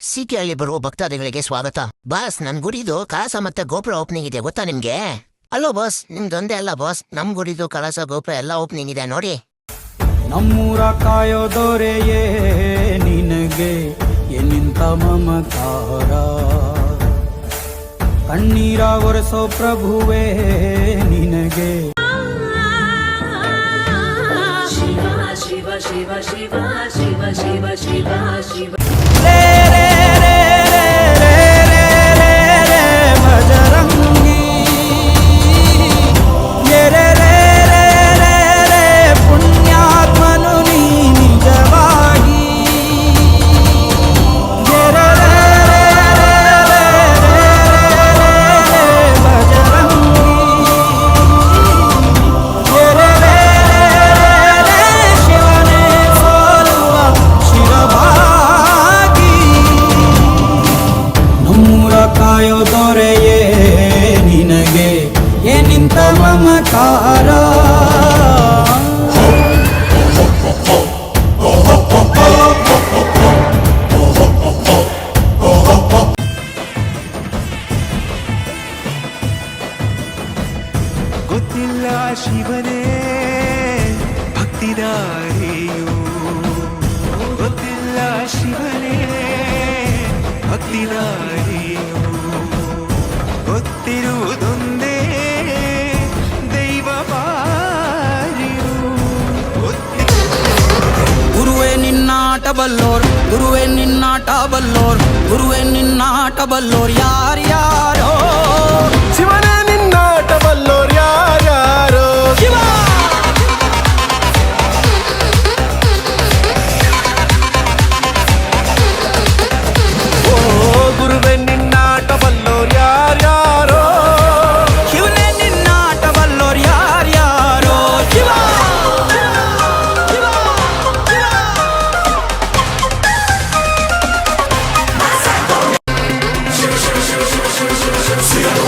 ಸಿಟಿಯಲ್ಲಿ ಬರುವ ಭಕ್ತಾದಿಗಳಿಗೆ ಸ್ವಾಗತ. ಬಾಸ್, ನನ್ ಗುಡಿದು ಕಳಸ ಮತ್ತೆ ಗೋಪುರ ಓಪನಿಂಗ್ ಇದೆ, ಗೊತ್ತಾ ನಿಮ್ಗೆ? ಅಲ್ಲೋ ಬಾಸ್, ನಿಮ್ದೊಂದೇ ಅಲ್ಲ ಬಾಸ್, ನಮ್ ಗುಡಿದು ಕಳಸ ಗೋಪುರ ಎಲ್ಲ ಓಪನಿಂಗ್ ಇದೆ ನೋಡಿ. ನಮ್ಮೂರ ಕಾಯೋ ದೊರೆಯೇ ನಿನಗೆ ಎನ್ನಿಂತ ಮಮಕಾರ, ಕಣ್ಣೀರ ಒರೆಸೋ ಪ್ರಭುವೇ ನಿನಗೆ. ಶಿವ ಶಿವ ಶಿವ ಶಿವ ಶಿವ ಶಿವ ಶಿವ ಶಿವ ಭಜರಂಗಿ ಪುಣ್ಯಾತ್ಮನು ನೀ ನಿಜವಾಗಿ. ಶಿವನೇ ಸೋಲುವ ಶಿರಭಾಗಿ, ನಮ್ಮೂರ ಕಾಯೋ ದೊರೆಯೇ ನಿನಗೆ ಏನಿಂತ ಮಮಕಾರ. ಗೊತ್ತಿಲ್ಲ ಶಿವನೇ ಭಕ್ತಿದಾರಿಯು, ಗೊತ್ತಿಲ್ಲ ಶಿವನೇ ಭಕ್ತಿದಾರಿಯು, ಗೊತ್ತಿರುವುದೊಂದೇ ದೈವ ಬಾರಿಯು. ಗುರುವೇ ನಿನ್ನಾಟ ಬಲ್ಲೋರ್, ಗುರುವೇ ನಿನ್ನಾಟ ಬಲ್ಲೋರ್, ಗುರುವೇ ನಿನ್ನಾಟ ಬಲ್ಲೋರ್ ಯಾರ್ಯಾರೋ. ಶಿವನೇ ನಿನ್ನಾಟ ಬಲ್ಲೋರ್ ಯಾರ್ಯಾರೋ. ಶಿವ ಓ ಗುರುವೇ ನಿನ್ನಾಟ ಬಲ್ಲೋರ್ ಯಾರ್ಯಾರೋ. ಶಿವನೇ ನಿನ್ನಾಟ ಬಲ್ಲೋರ್ ಯಾರ್ಯಾರೋ. ಶಿವ ಶಿವ